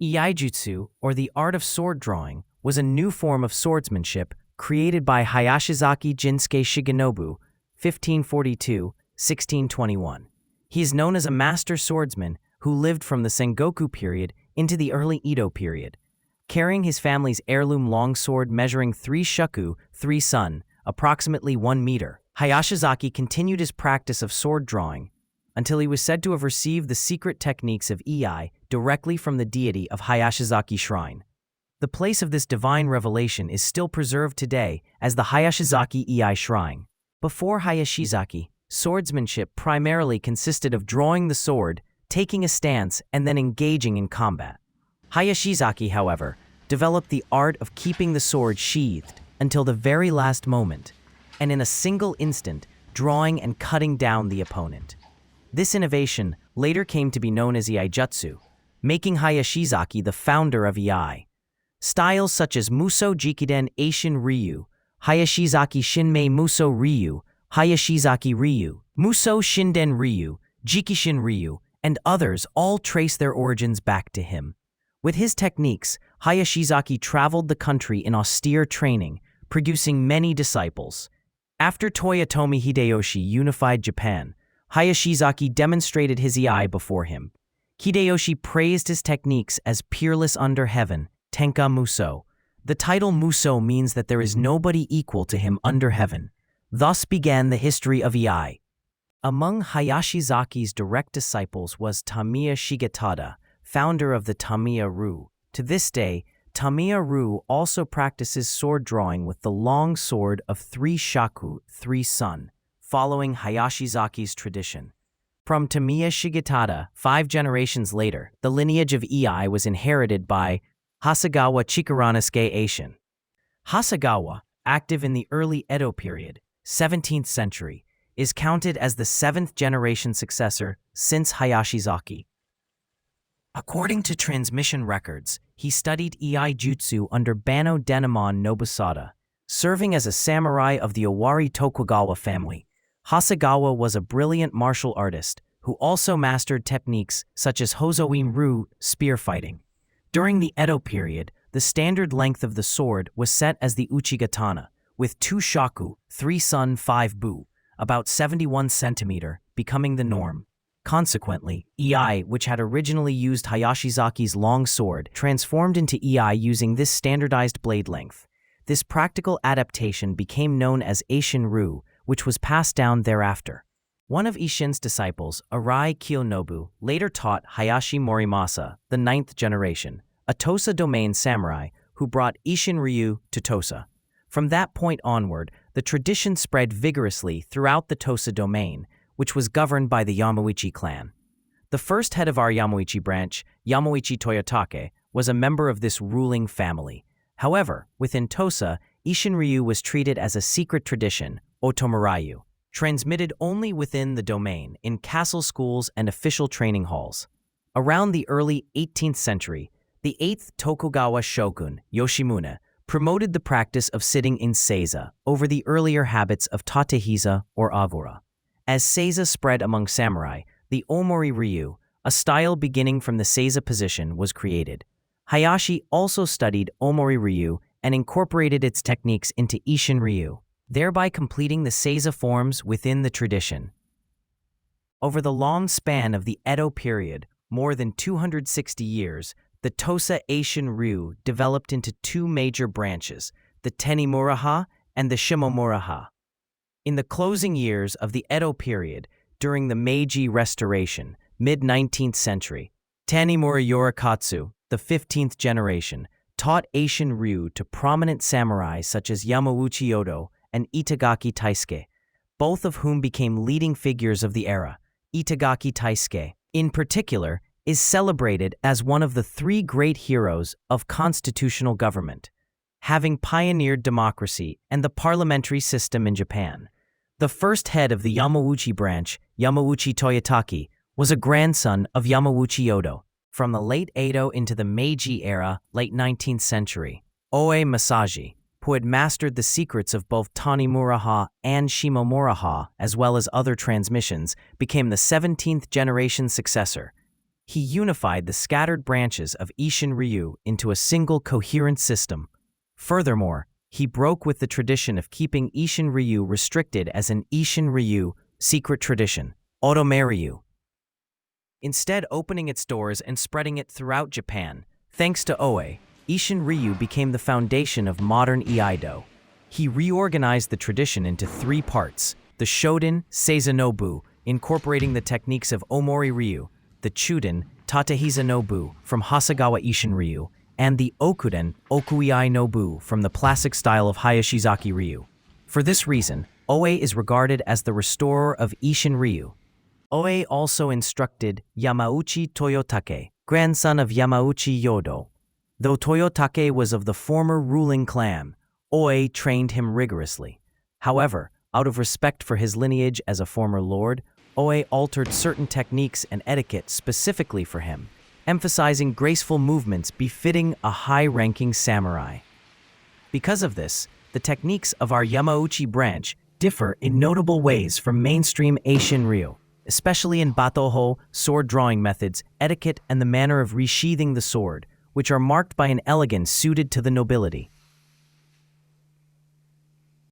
Iaijutsu, or the art of sword drawing, was a new form of swordsmanship created by Hayashizaki Jinsuke Shigenobu, 1542–1621. He is known as a master swordsman who lived from the Sengoku period into the early Edo period. Carrying his family's heirloom longsword measuring 3 shaku, 3 sun, approximately 1 meter, Hayashizaki continued his practice of sword drawing until he was said to have received the secret techniques of Iai directly from the deity of Hayashizaki Shrine. The place of this divine revelation is still preserved today as the Hayashizaki Iai Shrine. Before Hayashizaki, swordsmanship primarily consisted of drawing the sword, taking a stance, and then engaging in combat. Hayashizaki, however, developed the art of keeping the sword sheathed until the very last moment, and in a single instant, drawing and cutting down the opponent. This innovation later came to be known as Iaijutsu, making Hayashizaki the founder of Iai. Styles such as Musojikiden Eishinryu, Hayashizaki Shinmei Muso Ryu, Hayashizaki Ryu, Muso Shinden Ryu, Jikishin Ryu, and others all trace their origins back to him. With his techniques, Hayashizaki traveled the country in austere training, producing many disciples. After Toyotomi Hideyoshi unified Japan, Hayashizaki demonstrated his Iai before him. Hideyoshi praised his techniques as peerless under heaven, Tenka Muso. The title Muso means that there is nobody equal to him under heaven. Thus began the history of Iai. Among Hayashizaki's direct disciples was Tamiya Shigetada, founder of the Tamiya-ryu. To this day, Tamiya-ryu also practices sword drawing with the long sword of 3 shaku, 3 sun, following Hayashizaki's tradition. From Tamiya Shigetada, 5 generations later, the lineage of Iai was inherited by Hasegawa Chikuranasuke Eishin. Hasegawa, active in the early Edo period, 17th century, is counted as the 7th generation successor since Hayashizaki. According to transmission records, he studied Iaijutsu under Banno Denamon Nobusada. Serving as a samurai of the Owari Tokugawa family, Hasegawa was a brilliant martial artist who also mastered techniques such as Hozoin-ryu, spear fighting. During the Edo period, the standard length of the sword was set as the uchigatana, with 2 shaku, 3 sun, 5 bu, about 71 centimeter, becoming the norm. Consequently, Iai, which had originally used Hayashizaki's long sword, transformed into Iai using this standardized blade length. This practical adaptation became known as Eishinryu, which was passed down thereafter. One of Eishin's disciples, Arai Kiyonobu, later taught Hayashi Morimasa, the 9th generation, a Tosa domain samurai who brought Eishinryu to Tosa. From that point onward, the tradition spread vigorously throughout the Tosa domain, which was governed by the Yamauchi clan. The first head of our Yamauchi branch, Yamauchi Toyotake, was a member of this ruling family. However, within Tosa, Eishinryu was treated as a secret tradition, Otomurayu, transmitted only within the domain in castle schools and official training halls. Around the early 18th century, the 8th Tokugawa shogun, Yoshimune, promoted the practice of sitting in seiza over the earlier habits of tatehiza or agora. As seiza spread among samurai, the omori-ryu, a style beginning from the seiza position, was created. Hayashi also studied omori-ryu and incorporated its techniques into Eishin-ryu, thereby completing the seiza forms within the tradition. Over the long span of the Edo period, more than 260 years, the Tosa Eishin-ryu developed into 2 major branches, the Tenimura-ha and the Shimomura-ha. In the closing years of the Edo period, during the Meiji Restoration, mid-19th century, Tanimura Yorikatsu, the 15th generation, taught Eishin-ryu to prominent samurai such as Yamauchi Odo and Itagaki Taisuke, both of whom became leading figures of the era. Itagaki Taisuke, in particular, is celebrated as one of the 3 great heroes of constitutional government, having pioneered democracy and the parliamentary system in Japan. The first head of the Yamauchi branch, Yamauchi Toyotake, was a grandson of Yamauchi Odo. From the late Edo into the Meiji era, late 19th century, Oe Masaji, who had mastered the secrets of both Tanimura-ha and Shimomura-ha, as well as other transmissions, became the 17th generation successor. He unified the scattered branches of Eishinryu into a single coherent system. Furthermore, he broke with the tradition of keeping Eishinryu restricted as an Eishinryu, secret tradition, Otomeryu. Instead opening its doors and spreading it throughout Japan, thanks to Oe, Eishinryu became the foundation of modern Iaido. He reorganized the tradition into three parts: the Shoden, Seizanobu, incorporating the techniques of Omori Ryu, the Chuden, Tatehisa Nobu from Hasegawa Eishinryu, and the Okuden, Okuiai Nobu from the classic style of Hayashizaki Ryu. For this reason, Oe is regarded as the restorer of Eishinryu. Oe also instructed Yamauchi Toyotake, grandson of Yamauchi Yodo. Though Toyotake was of the former ruling clan, Oe trained him rigorously. However, out of respect for his lineage as a former lord, Oe altered certain techniques and etiquette specifically for him, emphasizing graceful movements befitting a high-ranking samurai. Because of this, the techniques of our Yamauchi branch differ in notable ways from mainstream Eishinryu, especially in batoho, sword drawing methods, etiquette, and the manner of resheathing the sword, which are marked by an elegance suited to the nobility.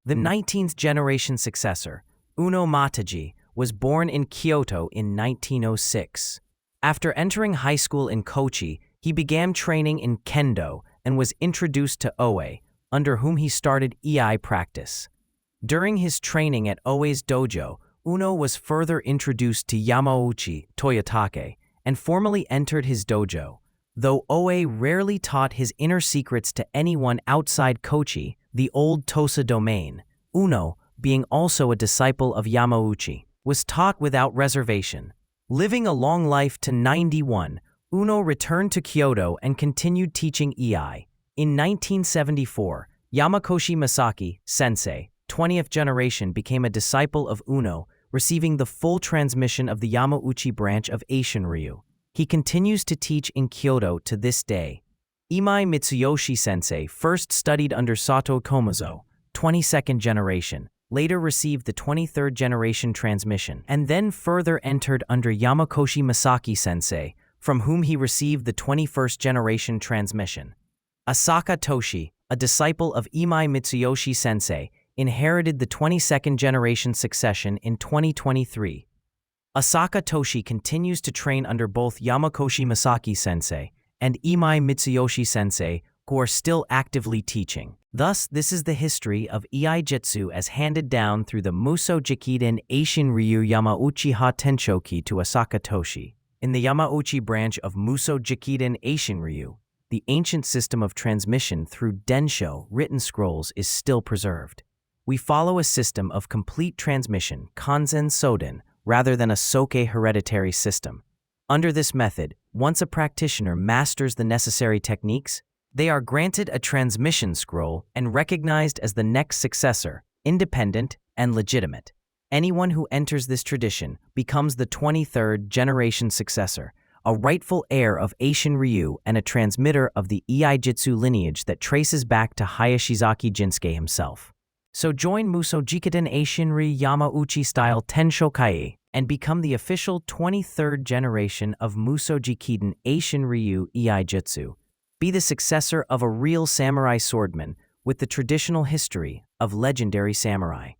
The 19th generation successor, Uno Mataji, was born in Kyoto in 1906. After entering high school in Kochi, he began training in Kendo and was introduced to Oe, under whom he started Iai practice. During his training at Oe's dojo, Uno was further introduced to Yamauchi Toyotake and formally entered his dojo. Though Oe rarely taught his inner secrets to anyone outside Kochi, the old Tosa domain, Uno, being also a disciple of Yamauchi, was taught without reservation. Living a long life to 91, Uno returned to Kyoto and continued teaching Iai. In 1974, Yamakoshi Masaki, sensei, 20th generation, became a disciple of Uno, receiving the full transmission of the Yamauchi branch of Eishinryu. He continues to teach in Kyoto to this day. Imai Mitsuyoshi sensei first studied under Sato Komazo, 22nd generation, later received the 23rd generation transmission, and then further entered under Yamakoshi Masaki sensei, from whom he received the 21st generation transmission. Asaka Toshi, a disciple of Imai Mitsuyoshi sensei, inherited the 22nd generation succession in 2023. Asaka Toshi continues to train under both Yamakoshi Masaki sensei and Imai Mitsuyoshi sensei, who are still actively teaching. Thus, this is the history of Iaijutsu as handed down through the Musojikiden Eishinryu Yamauchi ha Tenshokai to Asaka Toshi. In the Yamauchi branch of Musojikiden Eishinryu, the ancient system of transmission through densho written scrolls is still preserved. We follow a system of complete transmission, kanzen soden, rather than a soke hereditary system. Under this method, once a practitioner masters the necessary techniques, they are granted a transmission scroll and recognized as the next successor, independent and legitimate. Anyone who enters this tradition becomes the 23rd generation successor, a rightful heir of Eishinryu and a transmitter of the Iaijutsu lineage that traces back to Hayashizaki Jinsuke himself. So join Musojikiden Eishinryu Yamauchi-style Tenshokai and become the official 23rd generation of Musojikiden Eishinryu Iaijutsu. Be the successor of a real samurai swordman with the traditional history of legendary samurai.